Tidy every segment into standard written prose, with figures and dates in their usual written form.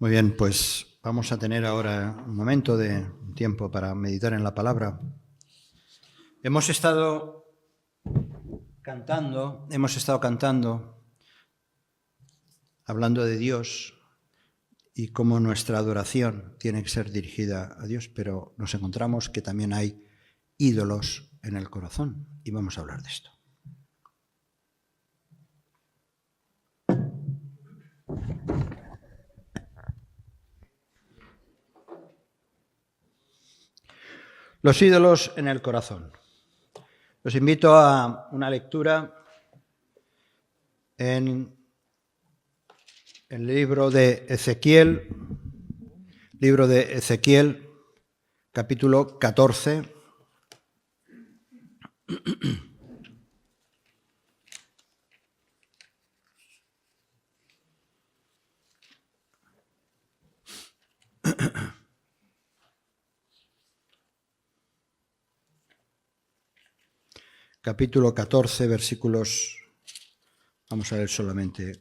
Muy bien, pues vamos a tener ahora un momento de tiempo para meditar en la palabra. Hemos estado cantando, hablando de Dios y cómo nuestra adoración tiene que ser dirigida a Dios, pero nos encontramos que también hay ídolos en el corazón y vamos a hablar de esto. Los ídolos en el corazón. Os invito a una lectura en el libro de Ezequiel, capítulo 14. Capítulo 14, versículos, vamos a leer solamente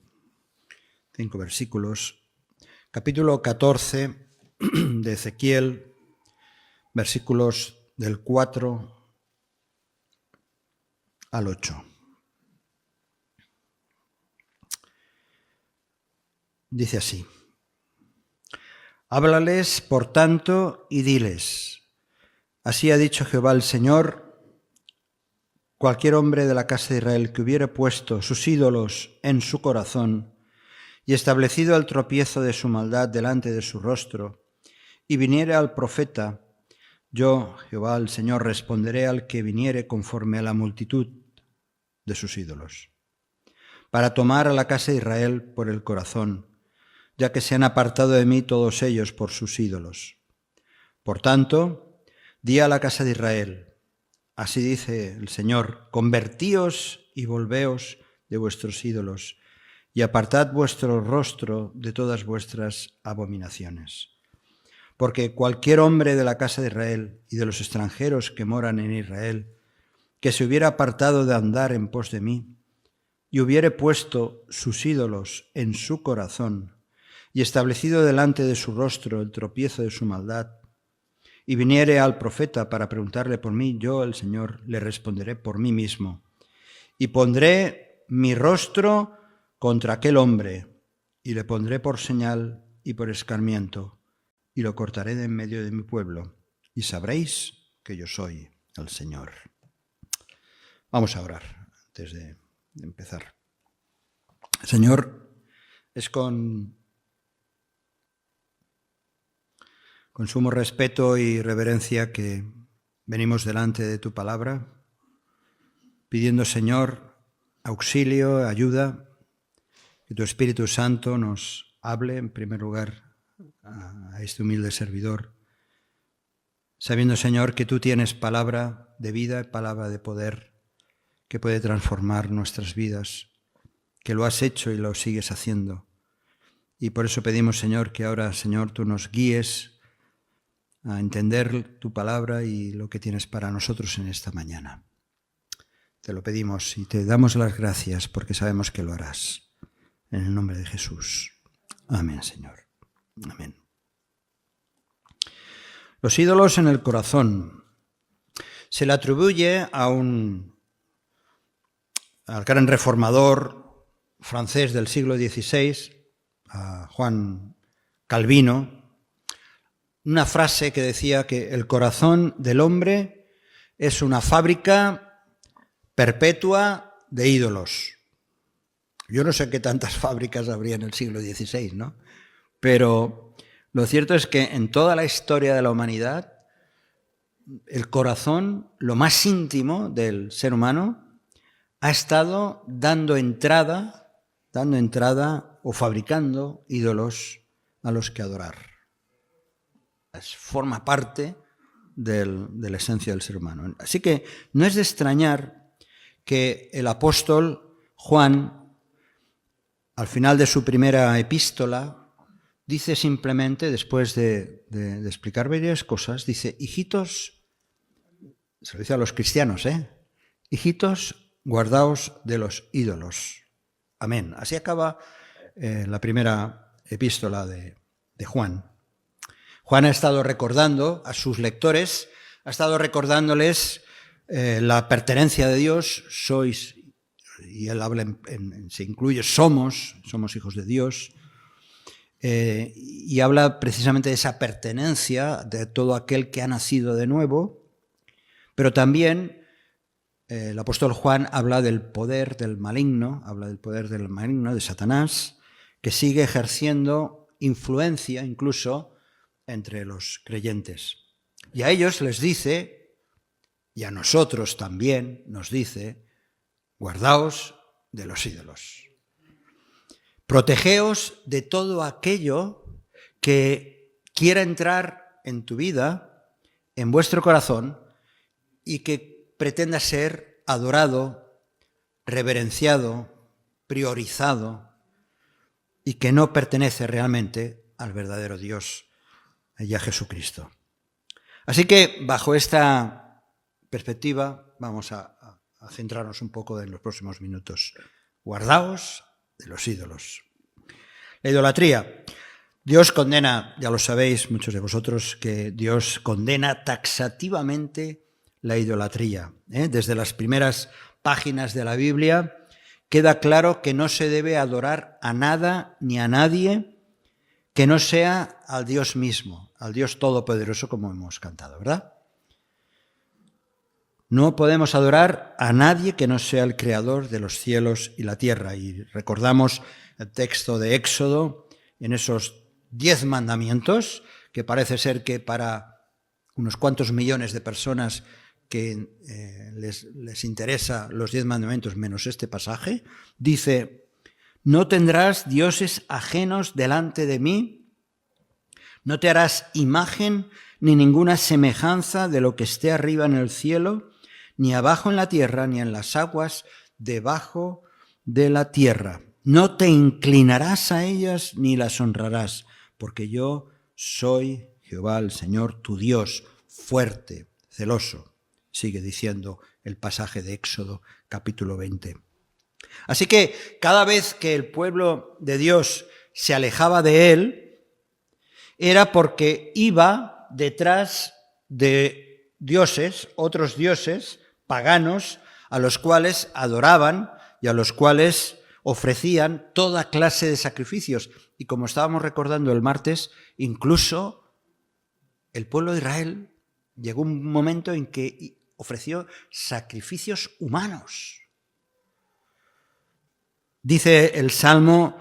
5 versículos. Capítulo 14 de Ezequiel, versículos del 4 al 8. Dice así: Háblales, por tanto, y diles: así ha dicho Jehová el Señor, cualquier hombre de la casa de Israel que hubiere puesto sus ídolos en su corazón y establecido el tropiezo de su maldad delante de su rostro, y viniere al profeta, yo, Jehová el Señor, responderé al que viniere conforme a la multitud de sus ídolos, para tomar a la casa de Israel por el corazón, ya que se han apartado de mí todos ellos por sus ídolos. Por tanto, di a la casa de Israel: así dice el Señor, convertíos y volveos de vuestros ídolos, y apartad vuestro rostro de todas vuestras abominaciones. Porque cualquier hombre de la casa de Israel y de los extranjeros que moran en Israel, que se hubiera apartado de andar en pos de mí, y hubiere puesto sus ídolos en su corazón, y establecido delante de su rostro el tropiezo de su maldad, y viniere al profeta para preguntarle por mí, yo, el Señor, le responderé por mí mismo, y pondré mi rostro contra aquel hombre, y le pondré por señal y por escarmiento, y lo cortaré de en medio de mi pueblo, y sabréis que yo soy el Señor. Vamos a orar antes de empezar. Señor, es con sumo respeto y reverencia que venimos delante de tu palabra, pidiendo, Señor, auxilio, ayuda, que tu Espíritu Santo nos hable, en primer lugar, a este humilde servidor, sabiendo, Señor, que tú tienes palabra de vida, palabra de poder, que puede transformar nuestras vidas, que lo has hecho y lo sigues haciendo. Y por eso pedimos, Señor, que ahora, Señor, tú nos guíes a entender tu palabra y lo que tienes para nosotros en esta mañana. Te lo pedimos y te damos las gracias porque sabemos que lo harás. En el nombre de Jesús. Amén, Señor. Amén. Los ídolos en el corazón. Se le atribuye al gran reformador francés del siglo XVI, a Juan Calvino, una frase que decía que el corazón del hombre es una fábrica perpetua de ídolos. Yo no sé qué tantas fábricas habría en el siglo XVI, ¿no? Pero lo cierto es que en toda la historia de la humanidad, el corazón, lo más íntimo del ser humano, ha estado dando entrada o fabricando ídolos a los que adorar. Forma parte de la esencia del ser humano. Así que no es de extrañar que el apóstol Juan, al final de su primera epístola, dice simplemente, después de explicar varias cosas, dice: hijitos, se lo dice a los cristianos, hijitos, guardaos de los ídolos. Amén. Así acaba la primera epístola de de Juan. Juan ha estado recordando a sus lectores, ha estado recordándoles la pertenencia de Dios, sois, y él habla, se incluye, somos hijos de Dios, y habla precisamente de esa pertenencia de todo aquel que ha nacido de nuevo, pero también el apóstol Juan habla del poder del maligno, de Satanás, que sigue ejerciendo influencia incluso entre los creyentes. Y a ellos les dice, y a nosotros también nos dice, guardaos de los ídolos. Protegeos de todo aquello que quiera entrar en tu vida, en vuestro corazón, y que pretenda ser adorado, reverenciado, priorizado, y que no pertenece realmente al verdadero Dios y a Jesucristo. Así que, bajo esta perspectiva, vamos a centrarnos un poco en los próximos minutos. Guardaos de los ídolos. La idolatría. Dios condena, ya lo sabéis muchos de vosotros, que Dios condena taxativamente la idolatría. Desde las primeras páginas de la Biblia queda claro que no se debe adorar a nada ni a nadie que no sea al Dios mismo, al Dios Todopoderoso, como hemos cantado, ¿verdad? No podemos adorar a nadie que no sea el Creador de los cielos y la tierra. Y recordamos el texto de Éxodo en esos 10 mandamientos, que parece ser que para unos cuantos millones de personas que les interesa los 10 mandamientos menos este pasaje, dice: no tendrás dioses ajenos delante de mí, no te harás imagen ni ninguna semejanza de lo que esté arriba en el cielo, ni abajo en la tierra, ni en las aguas debajo de la tierra. No te inclinarás a ellas ni las honrarás, porque yo soy Jehová el Señor, tu Dios, fuerte, celoso. Sigue diciendo el pasaje de Éxodo, capítulo 20. Así que cada vez que el pueblo de Dios se alejaba de él, era porque iba detrás de dioses, otros dioses paganos, a los cuales adoraban y a los cuales ofrecían toda clase de sacrificios. Y como estábamos recordando el martes, incluso el pueblo de Israel llegó un momento en que ofreció sacrificios humanos. Dice el Salmo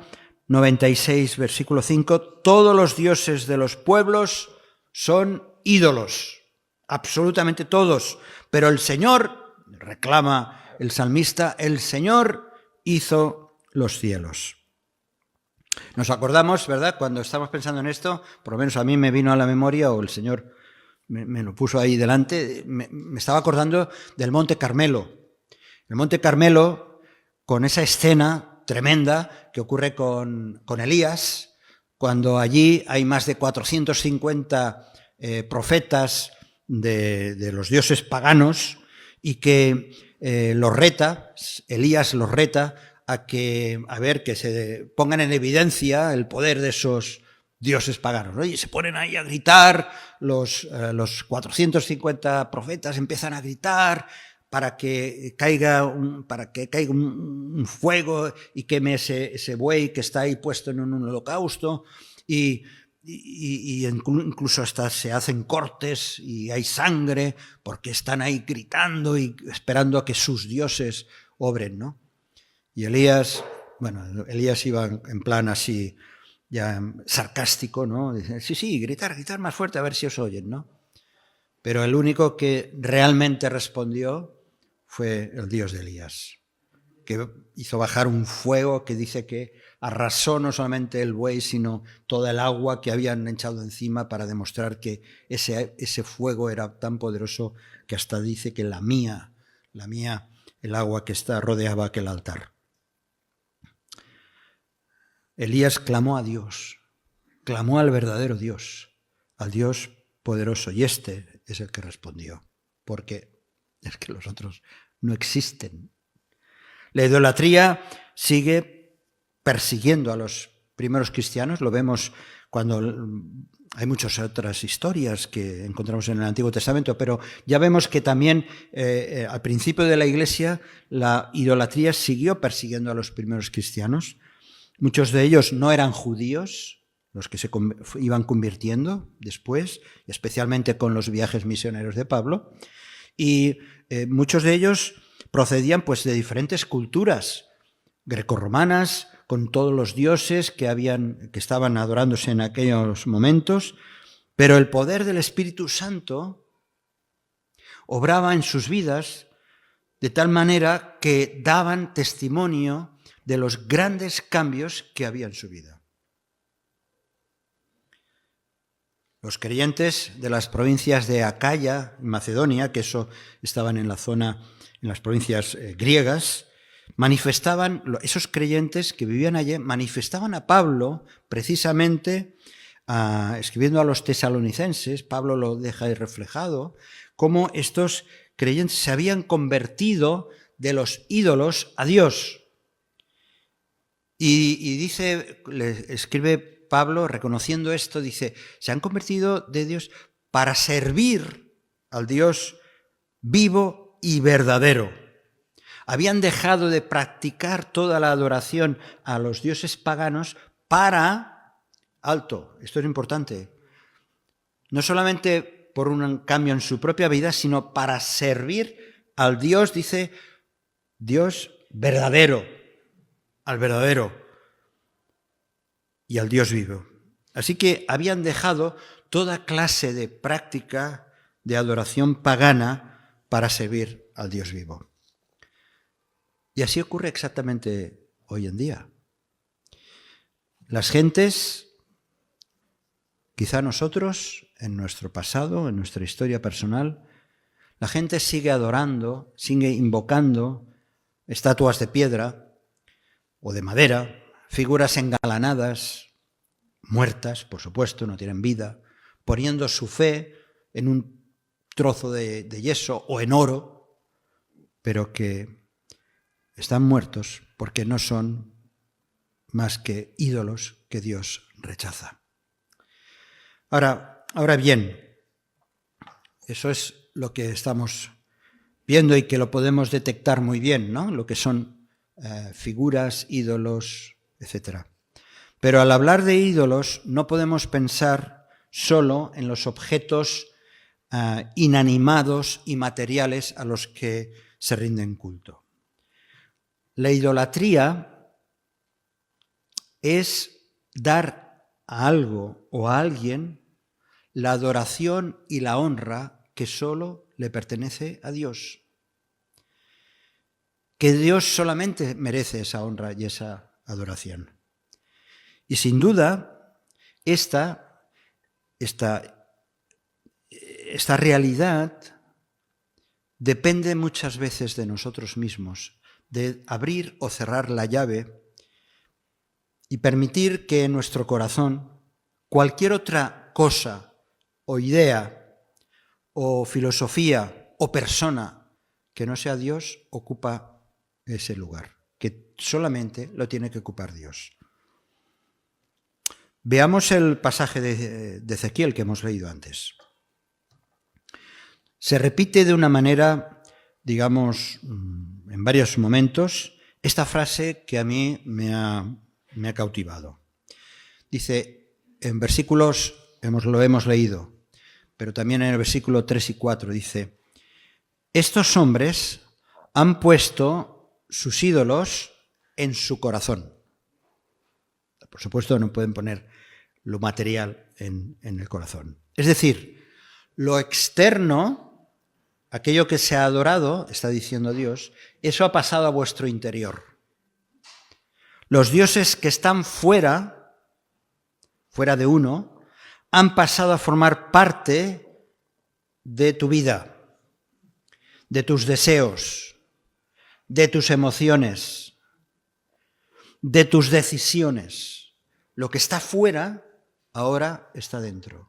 96, versículo 5, todos los dioses de los pueblos son ídolos, absolutamente todos, pero el Señor, reclama el salmista, el Señor hizo los cielos. Nos acordamos, ¿verdad?, cuando estamos pensando en esto, por lo menos a mí me vino a la memoria, o el Señor me lo puso ahí delante, me estaba acordando del Monte Carmelo. El Monte Carmelo, con esa escena tremenda que ocurre con Elías, cuando allí hay más de 450 profetas de los dioses paganos, y que Elías los reta a ver que se pongan en evidencia el poder de esos dioses paganos, ¿no? Y se ponen ahí a gritar, los 450 profetas empiezan a gritar para que caiga un fuego y queme ese buey que está ahí puesto en un holocausto, y incluso hasta se hacen cortes y hay sangre porque están ahí gritando y esperando a que sus dioses obren, ¿no? Y Elías iba en plan así, ya sarcástico, ¿no? Dice, sí, gritar más fuerte a ver si os oyen, ¿no? Pero el único que realmente respondió fue el Dios de Elías, que hizo bajar un fuego que dice que arrasó no solamente el buey, sino toda el agua que habían echado encima, para demostrar que ese fuego era tan poderoso que hasta dice que lamía el agua que rodeaba aquel altar. Elías clamó a Dios, clamó al verdadero Dios, al Dios poderoso, y este es el que respondió, porque es que los otros no existen. La idolatría sigue persiguiendo a los primeros cristianos, lo vemos cuando hay muchas otras historias que encontramos en el Antiguo Testamento, pero ya vemos que también al principio de la Iglesia la idolatría siguió persiguiendo a los primeros cristianos. Muchos de ellos no eran judíos, los que se iban convirtiendo después, especialmente con los viajes misioneros de Pablo, y muchos de ellos procedían pues de diferentes culturas grecorromanas, con todos los dioses que estaban adorándose en aquellos momentos, pero el poder del Espíritu Santo obraba en sus vidas de tal manera que daban testimonio de los grandes cambios que había en su vida. Los creyentes de las provincias de Acaya y Macedonia, que eso estaban en la zona, en las provincias griegas, esos creyentes que vivían allí, manifestaban a Pablo precisamente, escribiendo a los tesalonicenses, Pablo lo deja ahí reflejado, cómo estos creyentes se habían convertido de los ídolos a Dios. Y dice, le escribe Pablo, reconociendo esto, dice, se han convertido de Dios para servir al Dios vivo y verdadero. Habían dejado de practicar toda la adoración a los dioses paganos para, alto, esto es importante, no solamente por un cambio en su propia vida, sino para servir al Dios, dice, Dios verdadero, al verdadero y al Dios vivo. Así que habían dejado toda clase de práctica de adoración pagana para servir al Dios vivo. Y así ocurre exactamente hoy en día. Las gentes, quizá nosotros, en nuestro pasado, en nuestra historia personal, la gente sigue adorando, sigue invocando estatuas de piedra o de madera, figuras engalanadas, muertas, por supuesto, no tienen vida, poniendo su fe en un trozo de yeso o en oro, pero que están muertos porque no son más que ídolos que Dios rechaza. Ahora bien, eso es lo que estamos viendo y que lo podemos detectar muy bien, ¿no? Lo que son figuras, ídolos, etc. Pero al hablar de ídolos no podemos pensar solo en los objetos inanimados y materiales a los que se rinden culto. La idolatría es dar a algo o a alguien la adoración y la honra que solo le pertenece a Dios. Que Dios solamente merece esa honra y esa adoración. Y sin duda, esta realidad depende muchas veces de nosotros mismos, de abrir o cerrar la llave y permitir que en nuestro corazón cualquier otra cosa o idea o filosofía o persona que no sea Dios ocupa ese lugar, que solamente lo tiene que ocupar Dios. Veamos el pasaje de Ezequiel que hemos leído antes. Se repite de una manera, digamos, en varios momentos, esta frase que a mí me ha cautivado. Dice, en versículos, lo hemos leído, pero también en el versículo 3 y 4, dice, estos hombres han puesto sus ídolos en su corazón. Por supuesto, no pueden poner lo material en el corazón. Es decir, lo externo, aquello que se ha adorado, está diciendo Dios, eso ha pasado a vuestro interior. Los dioses que están fuera de uno, han pasado a formar parte de tu vida, de tus deseos, de tus emociones, de tus decisiones. Lo que está fuera ahora está dentro.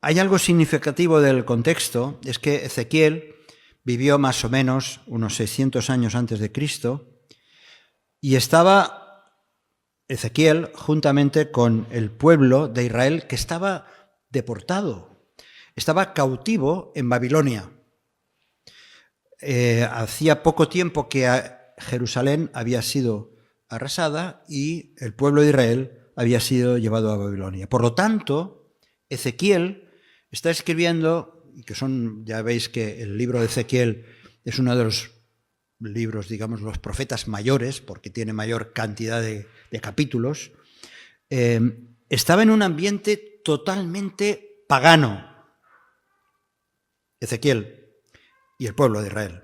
Hay algo significativo del contexto, es que Ezequiel vivió más o menos unos 600 años antes de Cristo y estaba Ezequiel, juntamente con el pueblo de Israel que estaba deportado, estaba cautivo en Babilonia. Hacía poco tiempo que Jerusalén había sido arrasada y el pueblo de Israel había sido llevado a Babilonia. Por lo tanto, Ezequiel está escribiendo, y que ya veis que el libro de Ezequiel es uno de los libros, digamos, los profetas mayores, porque tiene mayor cantidad de capítulos, estaba en un ambiente totalmente pagano, Ezequiel y el pueblo de Israel.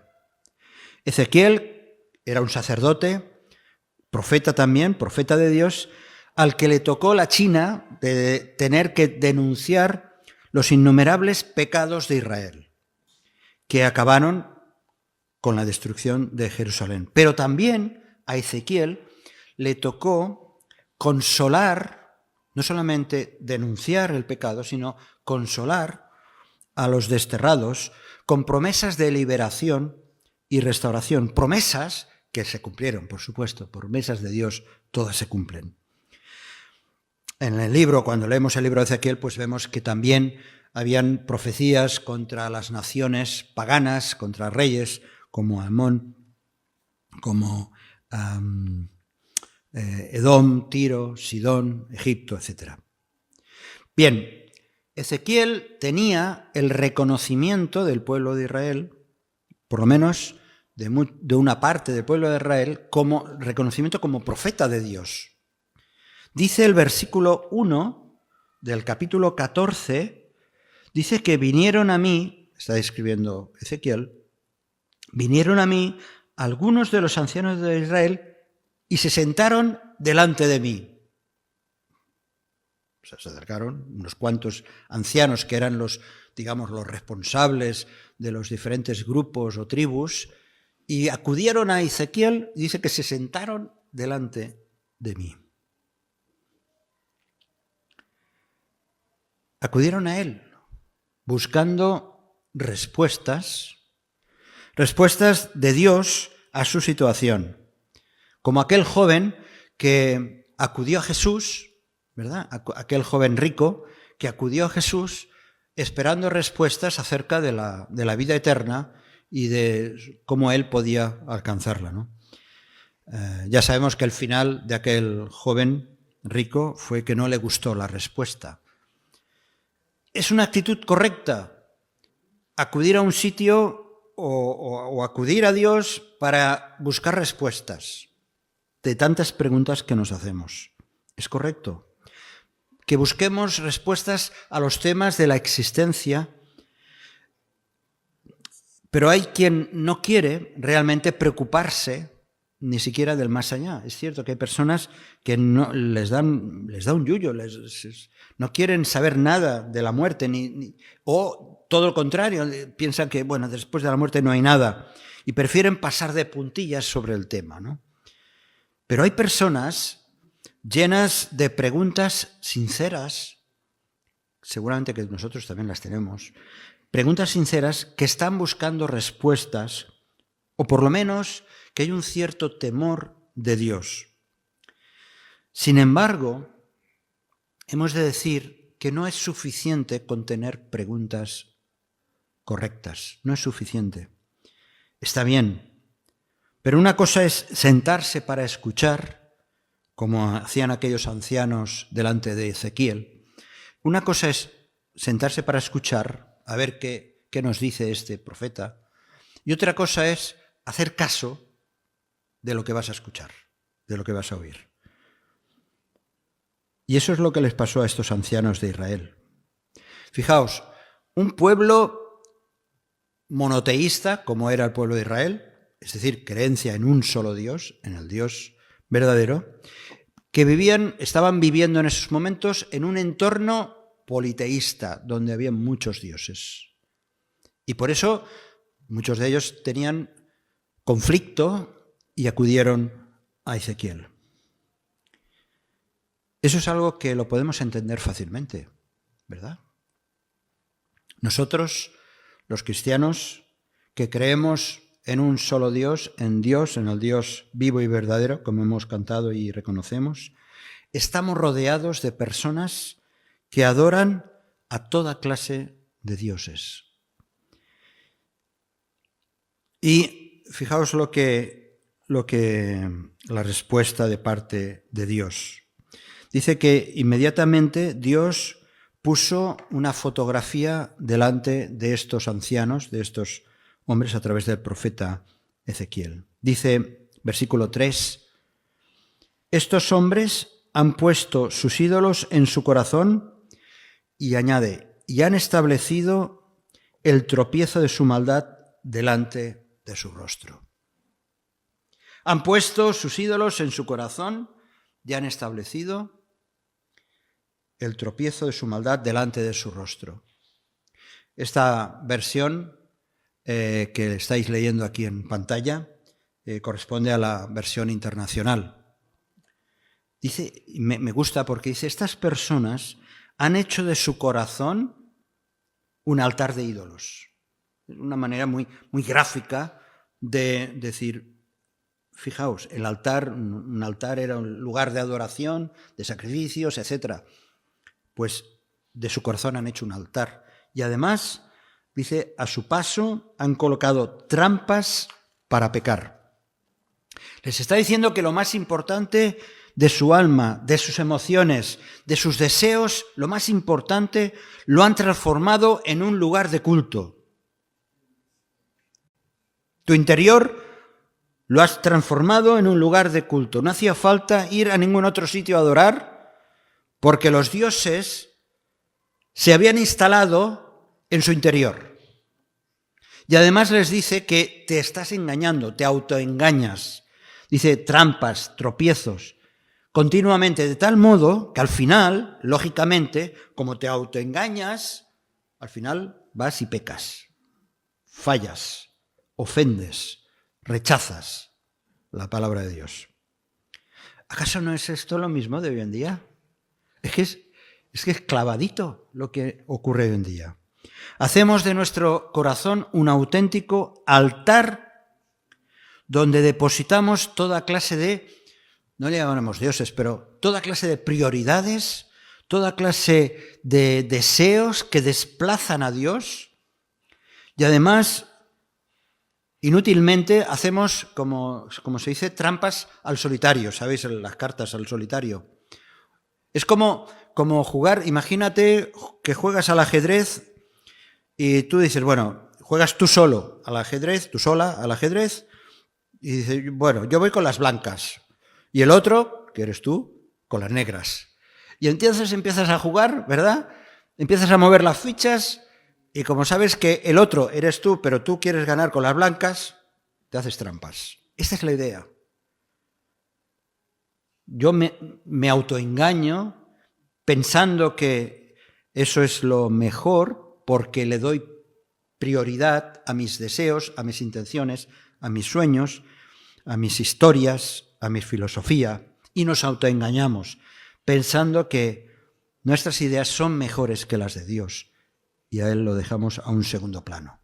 Ezequiel era un sacerdote, profeta también, profeta de Dios, al que le tocó la china de tener que denunciar los innumerables pecados de Israel, que acabaron con la destrucción de Jerusalén. Pero también a Ezequiel le tocó consolar, no solamente denunciar el pecado, sino consolar a los desterrados con promesas de liberación y restauración. Promesas que se cumplieron, por supuesto, promesas de Dios, todas se cumplen. En el libro, cuando leemos el libro de Ezequiel, pues vemos que también habían profecías contra las naciones paganas, contra reyes como Amón, como Edom, Tiro, Sidón, Egipto, etc. Bien, Ezequiel tenía el reconocimiento del pueblo de Israel, por lo menos de una parte del pueblo de Israel, como reconocimiento como profeta de Dios. Dice el versículo 1 del capítulo 14, dice que vinieron a mí, está escribiendo Ezequiel, vinieron a mí algunos de los ancianos de Israel y se sentaron delante de mí. O sea, se acercaron unos cuantos ancianos que eran los responsables de los diferentes grupos o tribus y acudieron a Ezequiel y dice que se sentaron delante de mí. Acudieron a él buscando respuestas de Dios a su situación. Como aquel joven que acudió a Jesús, ¿verdad? Aquel joven rico que acudió a Jesús esperando respuestas acerca de la vida eterna y de cómo él podía alcanzarla, ¿no? Ya sabemos que el final de aquel joven rico fue que no le gustó la respuesta. ¿Es una actitud correcta acudir a un sitio o acudir a Dios para buscar respuestas de tantas preguntas que nos hacemos? ¿Es correcto? Que busquemos respuestas a los temas de la existencia, pero hay quien no quiere realmente preocuparse ni siquiera del más allá. Es cierto que hay personas que no, les da un yuyo, no quieren saber nada de la muerte, o todo lo contrario, piensan que después de la muerte no hay nada y prefieren pasar de puntillas sobre el tema, ¿no? Pero hay personas llenas de preguntas sinceras, seguramente que nosotros también las tenemos, preguntas sinceras que están buscando respuestas, o por lo menos que hay un cierto temor de Dios. Sin embargo, hemos de decir que no es suficiente con tener preguntas correctas, no es suficiente. Está bien, pero una cosa es sentarse para escuchar, como hacían aquellos ancianos delante de Ezequiel. Una cosa es sentarse para escuchar, a ver qué nos dice este profeta, y otra cosa es hacer caso de lo que vas a escuchar, de lo que vas a oír. Y eso es lo que les pasó a estos ancianos de Israel. Fijaos, un pueblo monoteísta, como era el pueblo de Israel, es decir, creencia en un solo Dios, en el Dios verdadero, que estaban viviendo en esos momentos en un entorno politeísta, donde había muchos dioses. Y por eso muchos de ellos tenían conflicto y acudieron a Ezequiel. Eso es algo que lo podemos entender fácilmente, ¿verdad? Nosotros, los cristianos, que creemos en un solo Dios, en el Dios vivo y verdadero, como hemos cantado y reconocemos. Estamos rodeados de personas que adoran a toda clase de dioses. Y fijaos la respuesta de parte de Dios. Dice que inmediatamente Dios puso una fotografía delante de estos ancianos, de estos hombres, a través del profeta Ezequiel. Dice, versículo 3, estos hombres han puesto sus ídolos en su corazón y añade, y han establecido el tropiezo de su maldad delante de su rostro. Han puesto sus ídolos en su corazón y han establecido el tropiezo de su maldad delante de su rostro. Esta versión que estáis leyendo aquí en pantalla corresponde a la versión internacional. Dice, me gusta porque dice, estas personas han hecho de su corazón un altar de ídolos. Es una manera muy gráfica de decir, fijaos, un altar era un lugar de adoración, de sacrificios, etc. Pues de su corazón han hecho un altar. Y además, dice, a su paso han colocado trampas para pecar. Les está diciendo que lo más importante de su alma, de sus emociones, de sus deseos, lo más importante, lo han transformado en un lugar de culto. Tu interior lo has transformado en un lugar de culto. No hacía falta ir a ningún otro sitio a adorar, porque los dioses se habían instalado en su interior. Y además les dice que te estás engañando, te autoengañas. Dice trampas, tropiezos, continuamente, de tal modo que al final, lógicamente, como te autoengañas, al final vas y pecas, fallas, ofendes, rechazas la palabra de Dios. ¿Acaso no es esto lo mismo de hoy en día? Es que es clavadito lo que ocurre hoy en día. Hacemos de nuestro corazón un auténtico altar donde depositamos toda clase de, no le llamamos dioses, pero toda clase de prioridades, toda clase de deseos que desplazan a Dios. Y además, inútilmente hacemos, como se dice, trampas al solitario, ¿sabéis? Las cartas al solitario. Es como jugar, imagínate que juegas al ajedrez y tú dices, bueno, juegas tú solo al ajedrez, tú sola al ajedrez, y dices, bueno, yo voy con las blancas, y el otro, que eres tú, con las negras. Y entonces empiezas a jugar, ¿verdad? Empiezas a mover las fichas, y como sabes que el otro eres tú, pero tú quieres ganar con las blancas, te haces trampas. Esta es la idea. Yo me autoengaño pensando que eso es lo mejor porque le doy prioridad a mis deseos, a mis intenciones, a mis sueños, a mis historias, a mi filosofía, y nos autoengañamos pensando que nuestras ideas son mejores que las de Dios y a Él lo dejamos a un segundo plano.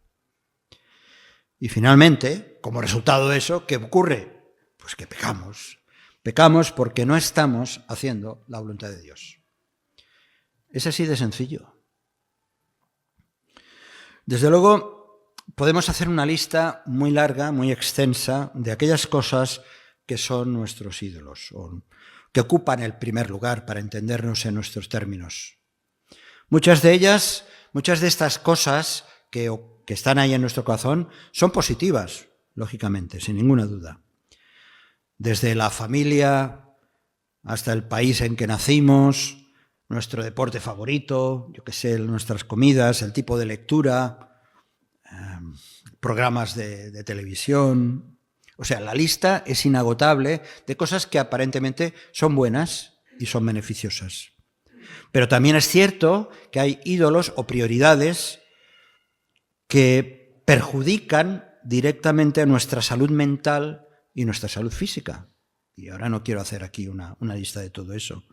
Y finalmente, como resultado de eso, ¿qué ocurre? Pues que pecamos. Pecamos porque no estamos haciendo la voluntad de Dios. Es así de sencillo. Desde luego, podemos hacer una lista muy larga, muy extensa, de aquellas cosas que son nuestros ídolos, o que ocupan el primer lugar para entendernos en nuestros términos. Muchas de estas cosas que están ahí en nuestro corazón son positivas, lógicamente, sin ninguna duda. Desde la familia hasta el país en que nacimos, nuestro deporte favorito, yo qué sé, nuestras comidas, el tipo de lectura, programas de televisión. O sea, la lista es inagotable de cosas que aparentemente son buenas y son beneficiosas. Pero también es cierto que hay ídolos o prioridades que perjudican directamente a nuestra salud mental y nuestra salud física. Y ahora no quiero hacer aquí una lista de todo eso.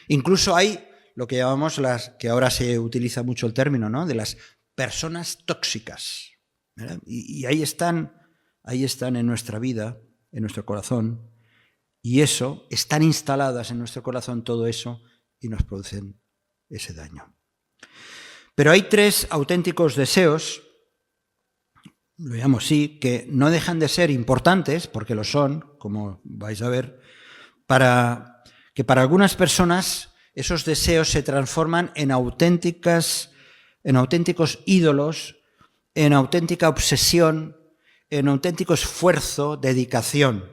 Incluso hay lo que llamamos que ahora se utiliza mucho el término, ¿no?, de las personas tóxicas, ¿verdad? Y ahí están ahí están en nuestra vida, en nuestro corazón, y eso, están instaladas en nuestro corazón todo eso y nos producen ese daño. Pero hay 3 auténticos deseos, lo llamo así, que no dejan de ser importantes, porque lo son, como vais a ver, que para algunas personas esos deseos se transforman en auténticos ídolos, en auténtica obsesión, en auténtico esfuerzo, dedicación.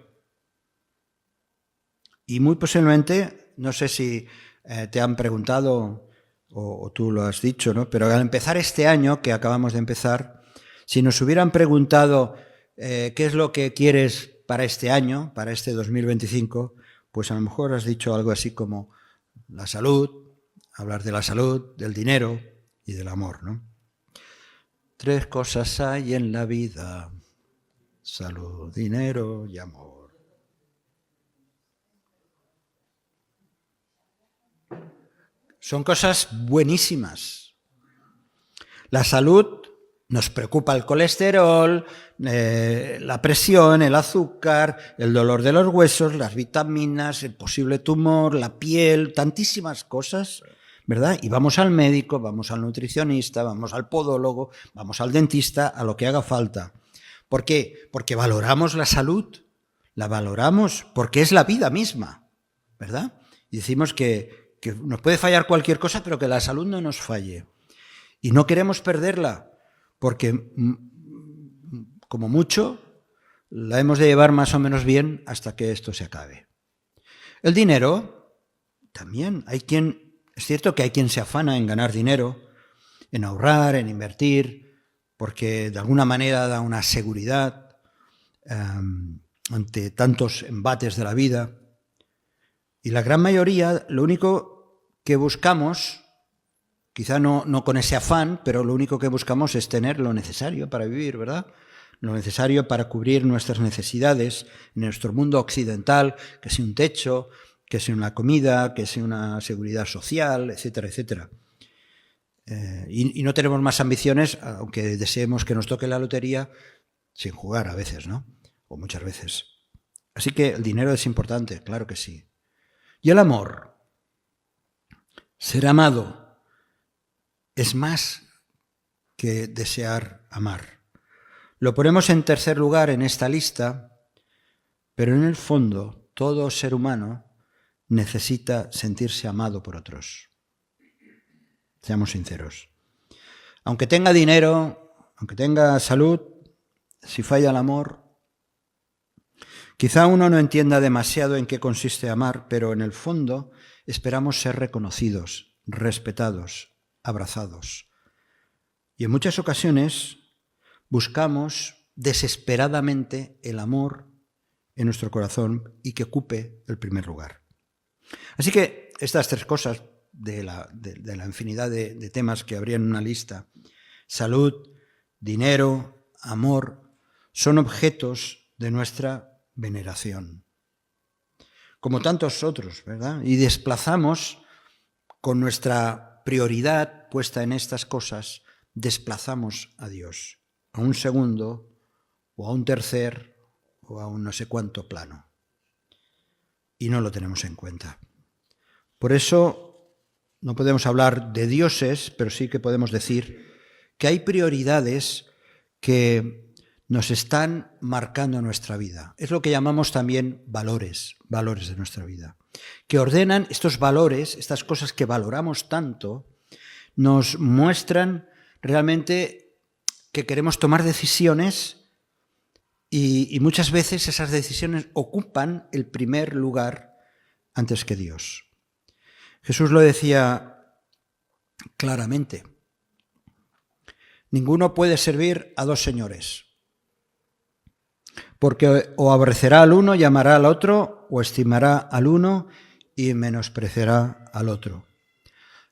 Y muy posiblemente, no sé si te han preguntado o tú lo has dicho, ¿no? Pero al empezar este año que acabamos de empezar, si nos hubieran preguntado qué es lo que quieres para este año, para este 2025, pues a lo mejor has dicho algo así como la salud, hablar de la salud, del dinero y del amor, ¿no? 3 cosas hay en la vida: salud, dinero y amor. Son cosas buenísimas. La salud, nos preocupa el colesterol, la presión, el azúcar, el dolor de los huesos, las vitaminas, el posible tumor, la piel, tantísimas cosas, ¿verdad? Y vamos al médico, vamos al nutricionista, vamos al podólogo, vamos al dentista, a lo que haga falta. ¿Por qué? Porque valoramos la salud, la valoramos porque es la vida misma, ¿verdad? Y decimos que nos puede fallar cualquier cosa, pero que la salud no nos falle. Y no queremos perderla, porque como mucho la hemos de llevar más o menos bien hasta que esto se acabe. El dinero, también es cierto que hay quien se afana en ganar dinero, en ahorrar, en invertir, porque de alguna manera da una seguridad ante tantos embates de la vida. Y la gran mayoría, lo único que buscamos, quizá no con ese afán, pero lo único que buscamos es tener lo necesario para vivir, ¿verdad? Lo necesario para cubrir nuestras necesidades en nuestro mundo occidental, que sea un techo, que sea una comida, que sea una seguridad social, etcétera, etcétera. Y no tenemos más ambiciones, aunque deseemos que nos toque la lotería, sin jugar a veces, ¿no? O muchas veces. Así que el dinero es importante, claro que sí. Y el amor, ser amado, es más que desear amar. Lo ponemos en tercer lugar en esta lista, pero en el fondo todo ser humano necesita sentirse amado por otros. Seamos sinceros. Aunque tenga dinero, aunque tenga salud, si falla el amor, quizá uno no entienda demasiado en qué consiste amar, pero en el fondo esperamos ser reconocidos, respetados, abrazados. Y en muchas ocasiones buscamos desesperadamente el amor en nuestro corazón y que ocupe el primer lugar. Así que estas 3 cosas de la infinidad de temas que habría en una lista, salud, dinero, amor, son objetos de nuestra veneración, como tantos otros, ¿verdad? Y desplazamos, con nuestra prioridad puesta en estas cosas, desplazamos a Dios a un segundo o a un tercer o a un no sé cuánto plano. Y no lo tenemos en cuenta. Por eso no podemos hablar de dioses, pero sí que podemos decir que hay prioridades que nos están marcando nuestra vida. Es lo que llamamos también valores de nuestra vida, que ordenan estos valores, estas cosas que valoramos tanto, nos muestran realmente que queremos tomar decisiones y muchas veces esas decisiones ocupan el primer lugar antes que Dios. Jesús lo decía claramente: ninguno puede servir a 2 señores, porque o aborrecerá al uno y amará al otro, o estimará al uno y menospreciará al otro.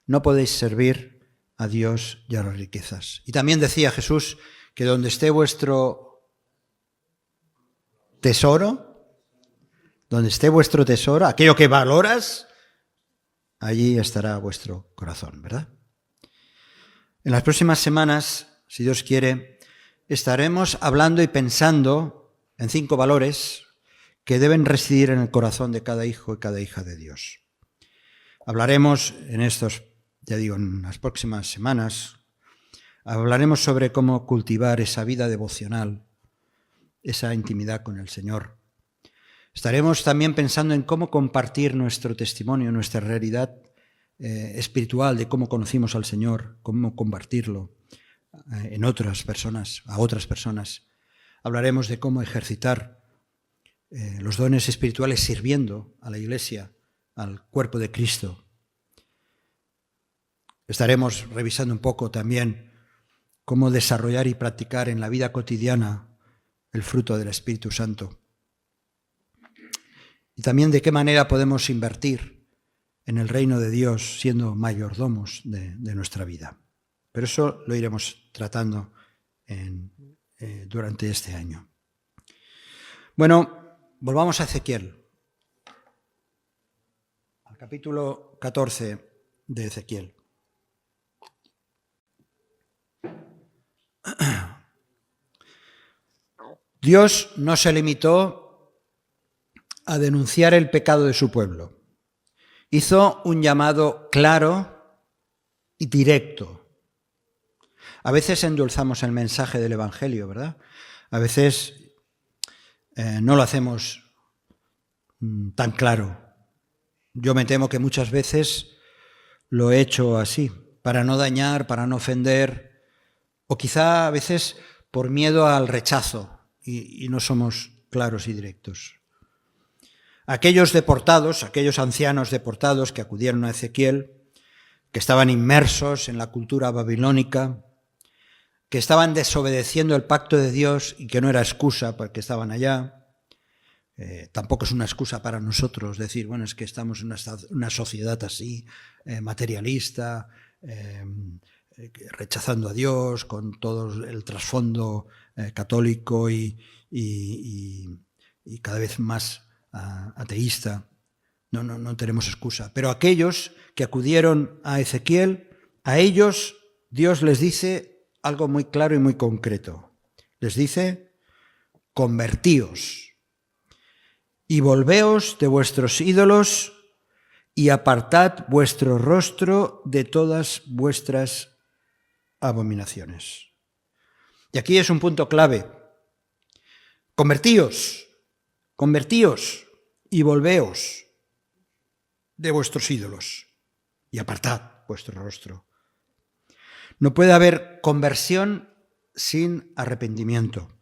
No podéis servir a Dios y a las riquezas. Y también decía Jesús que donde esté vuestro tesoro, aquello que valoras, allí estará vuestro corazón, ¿verdad? En las próximas semanas, si Dios quiere, estaremos hablando y pensando en 5 valores que deben residir en el corazón de cada hijo y cada hija de Dios. Hablaremos en en las próximas semanas, hablaremos sobre cómo cultivar esa vida devocional, esa intimidad con el Señor. Estaremos también pensando en cómo compartir nuestro testimonio, nuestra realidad espiritual de cómo conocimos al Señor, cómo compartirlo a otras personas. Hablaremos de cómo ejercitar los dones espirituales sirviendo a la Iglesia, al cuerpo de Cristo. Estaremos revisando un poco también cómo desarrollar y practicar en la vida cotidiana el fruto del Espíritu Santo. Y también de qué manera podemos invertir en el reino de Dios siendo mayordomos de nuestra vida. Pero eso lo iremos tratando durante este año. Bueno, volvamos a Ezequiel, al capítulo 14 de Ezequiel. Dios no se limitó a denunciar el pecado de su pueblo. Hizo un llamado claro y directo. A veces endulzamos el mensaje del Evangelio, ¿verdad? A veces no lo hacemos tan claro. Yo me temo que muchas veces lo he hecho así, para no dañar, para no ofender, o quizá a veces por miedo al rechazo, y no somos claros y directos. Aquellos deportados, aquellos ancianos deportados que acudieron a Ezequiel, que estaban inmersos en la cultura babilónica, que estaban desobedeciendo el pacto de Dios y que no era excusa porque estaban allá, tampoco es una excusa para nosotros decir, bueno, es que estamos en una sociedad así, materialista, rechazando a Dios, con todo el trasfondo católico y cada vez más ateísta. No tenemos excusa. Pero aquellos que acudieron a Ezequiel, a ellos Dios les dice algo muy claro y muy concreto. Les dice, convertíos y volveos de vuestros ídolos y apartad vuestro rostro de todas vuestras abominaciones. Y aquí es un punto clave. Convertíos y volveos de vuestros ídolos y apartad vuestro rostro. No puede haber conversión sin arrepentimiento.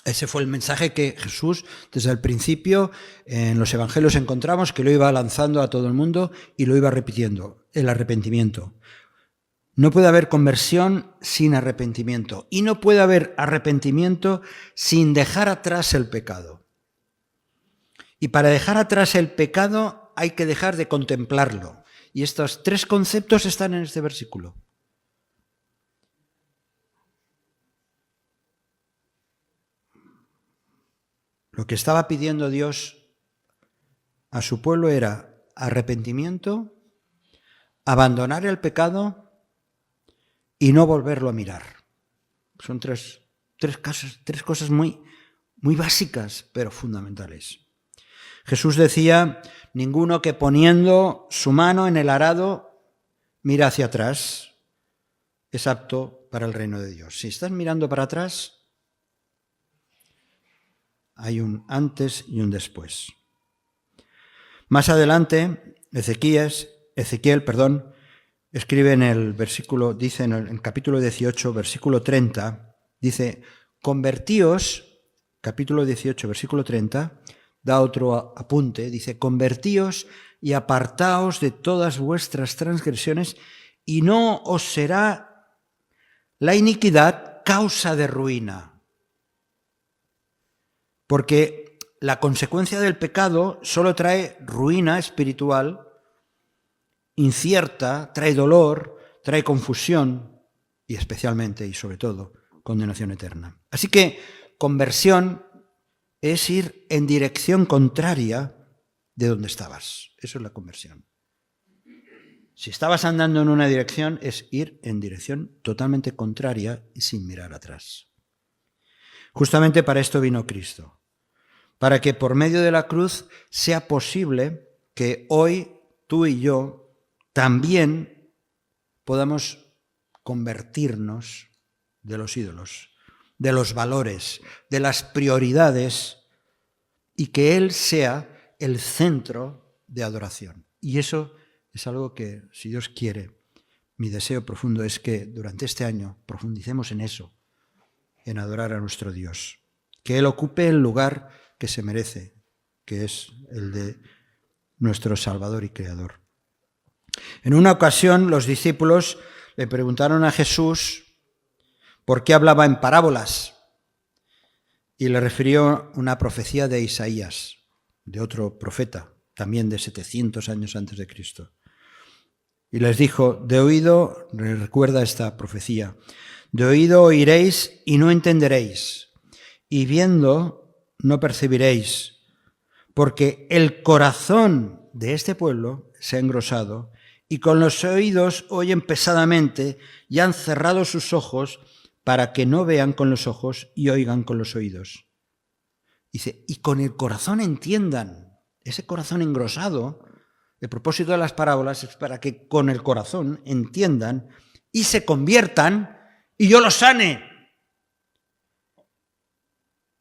Ese fue el mensaje que Jesús, desde el principio, en los evangelios encontramos que lo iba lanzando a todo el mundo y lo iba repitiendo, el arrepentimiento. No puede haber conversión sin arrepentimiento y no puede haber arrepentimiento sin dejar atrás el pecado. Y para dejar atrás el pecado hay que dejar de contemplarlo. Y estos 3 conceptos están en este versículo. Lo que estaba pidiendo Dios a su pueblo era arrepentimiento, abandonar el pecado y no volverlo a mirar. Son tres cosas muy básicas, pero fundamentales. Jesús decía, ninguno que poniendo su mano en el arado mira hacia atrás es apto para el reino de Dios. Si estás mirando para atrás, hay un antes y un después. Más adelante, Ezequiel, escribe en el versículo, dice en el capítulo 18, versículo 30, dice, convertíos, capítulo 18, versículo 30, da otro apunte, dice, convertíos y apartaos de todas vuestras transgresiones y no os será la iniquidad causa de ruina. Porque la consecuencia del pecado solo trae ruina espiritual, incierta, trae dolor, trae confusión y especialmente y sobre todo condenación eterna. Así que conversión es ir en dirección contraria de donde estabas. Eso es la conversión. Si estabas andando en una dirección, es ir en dirección totalmente contraria y sin mirar atrás. Justamente para esto vino Cristo, para que por medio de la cruz sea posible que hoy tú y yo también podamos convertirnos de los ídolos, de los valores, de las prioridades, y que Él sea el centro de adoración. Y eso es algo que, si Dios quiere, mi deseo profundo es que durante este año profundicemos en eso, en adorar a nuestro Dios. Que Él ocupe el lugar que se merece, que es el de nuestro Salvador y Creador. En una ocasión los discípulos le preguntaron a Jesús por qué hablaba en parábolas y le refirió una profecía de Isaías, de otro profeta, también de 700 años antes de Cristo. Y les dijo, de oído, recuerda esta profecía, de oído oiréis y no entenderéis, y viendo no percibiréis, porque el corazón de este pueblo se ha engrosado y con los oídos oyen pesadamente y han cerrado sus ojos para que no vean con los ojos y oigan con los oídos. Dice, y con el corazón entiendan. Ese corazón engrosado, el propósito de las parábolas es para que con el corazón entiendan y se conviertan y yo los sane.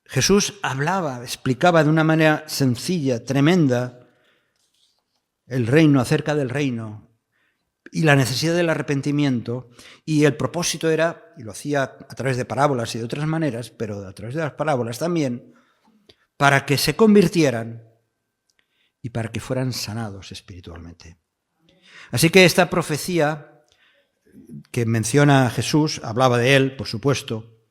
Jesús hablaba, explicaba de una manera sencilla, tremenda, el reino, acerca del reino y la necesidad del arrepentimiento, y el propósito era, y lo hacía a través de parábolas y de otras maneras, pero a través de las parábolas también, para que se convirtieran y para que fueran sanados espiritualmente. Así que esta profecía que menciona Jesús, hablaba de él, por supuesto,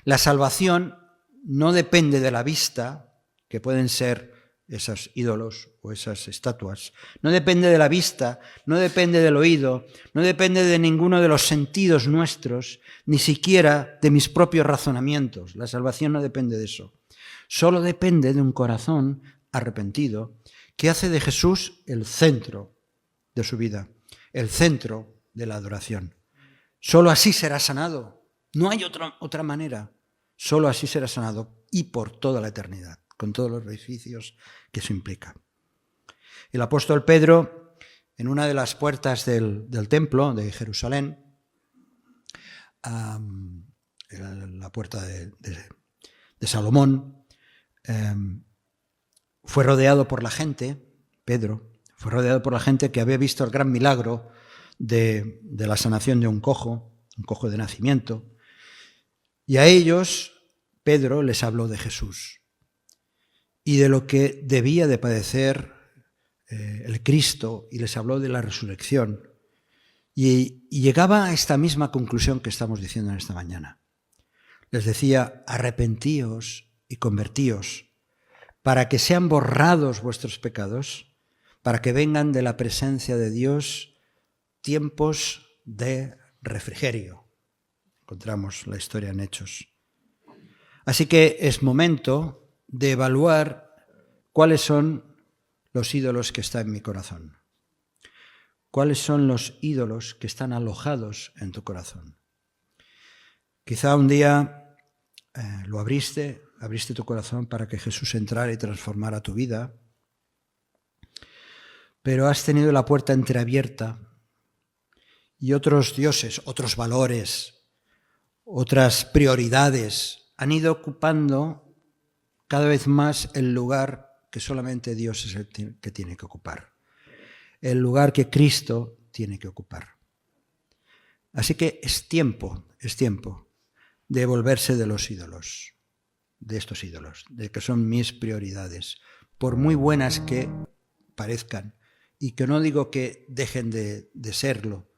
la salvación no depende de la vista, que pueden ser esos ídolos o esas estatuas, no depende de la vista, no depende del oído, no depende de ninguno de los sentidos nuestros, ni siquiera de mis propios razonamientos. La salvación no depende de eso. Solo depende de un corazón arrepentido que hace de Jesús el centro de su vida, el centro de la adoración. Solo así será sanado. No hay otra manera. Solo así será sanado y por toda la eternidad, con todos los beneficios que eso implica. El apóstol Pedro, en una de las puertas del templo de Jerusalén, la puerta de Salomón, fue rodeado por la gente, Pedro, fue rodeado por la gente que había visto el gran milagro de la sanación de un cojo de nacimiento, y a ellos Pedro les habló de Jesús y de lo que debía de padecer el Cristo, y les habló de la resurrección, y llegaba a esta misma conclusión que estamos diciendo en esta mañana. Les decía, arrepentíos y convertíos, para que sean borrados vuestros pecados, para que vengan de la presencia de Dios tiempos de refrigerio. Encontramos la historia en Hechos. Así que es momento de evaluar cuáles son los ídolos que están en mi corazón. ¿Cuáles son los ídolos que están alojados en tu corazón? Quizá un día lo abriste tu corazón para que Jesús entrara y transformara tu vida, pero has tenido la puerta entreabierta y otros dioses, otros valores, otras prioridades han ido ocupando cada vez más el lugar que solamente Dios es el que tiene que ocupar, el lugar que Cristo tiene que ocupar. Así que es tiempo de volverse de los ídolos, de estos ídolos, de que son mis prioridades, por muy buenas que parezcan, y que no digo que dejen de serlo,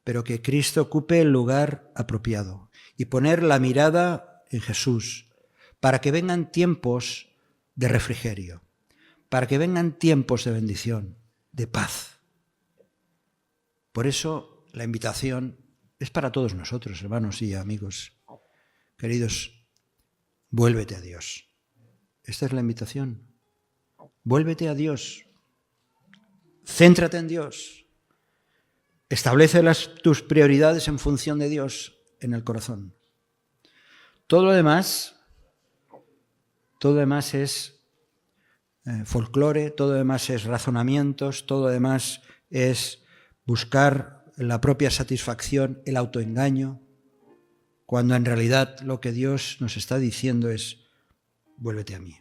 pero que Cristo ocupe el lugar apropiado y poner la mirada en Jesús, para que vengan tiempos de refrigerio, para que vengan tiempos de bendición, de paz. Por eso la invitación es para todos nosotros, hermanos y amigos. Queridos, vuélvete a Dios. Esta es la invitación. Vuélvete a Dios. Céntrate en Dios. Establece tus prioridades en función de Dios en el corazón. Todo lo demás Todo lo demás es folclore, todo lo demás es razonamientos, todo lo demás es buscar la propia satisfacción, el autoengaño, cuando en realidad lo que Dios nos está diciendo es: vuélvete a mí.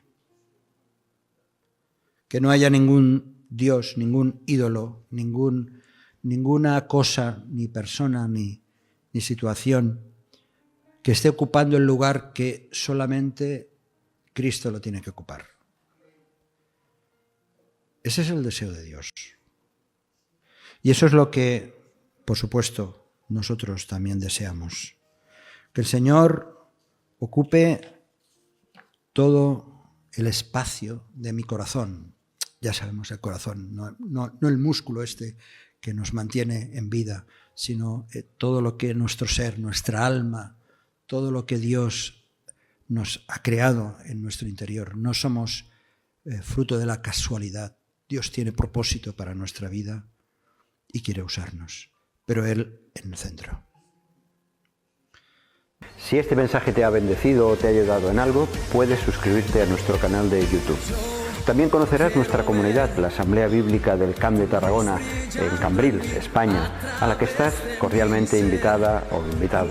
Que no haya ningún Dios, ningún ídolo, ninguna cosa, ni persona, ni situación que esté ocupando el lugar que solamente Cristo lo tiene que ocupar. Ese es el deseo de Dios. Y eso es lo que, por supuesto, nosotros también deseamos. Que el Señor ocupe todo el espacio de mi corazón. Ya sabemos el corazón, no el músculo que nos mantiene en vida, sino todo lo que nuestro ser, nuestra alma, todo lo que Dios nos ha creado en nuestro interior. No somos fruto de la casualidad. Dios tiene propósito para nuestra vida y quiere usarnos, pero Él en el centro. Si este mensaje te ha bendecido o te ha ayudado en algo, puedes suscribirte a nuestro canal de YouTube. También conocerás nuestra comunidad, la Asamblea Bíblica del Camp de Tarragona, en Cambrils, España, a la que estás cordialmente invitada o invitado.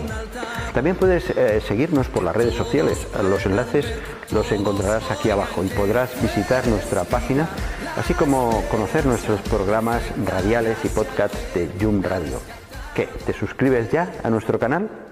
También puedes seguirnos por las redes sociales. Los enlaces los encontrarás aquí abajo y podrás visitar nuestra página, así como conocer nuestros programas radiales y podcasts de Yum Radio. ¿Qué? ¿Te suscribes ya a nuestro canal?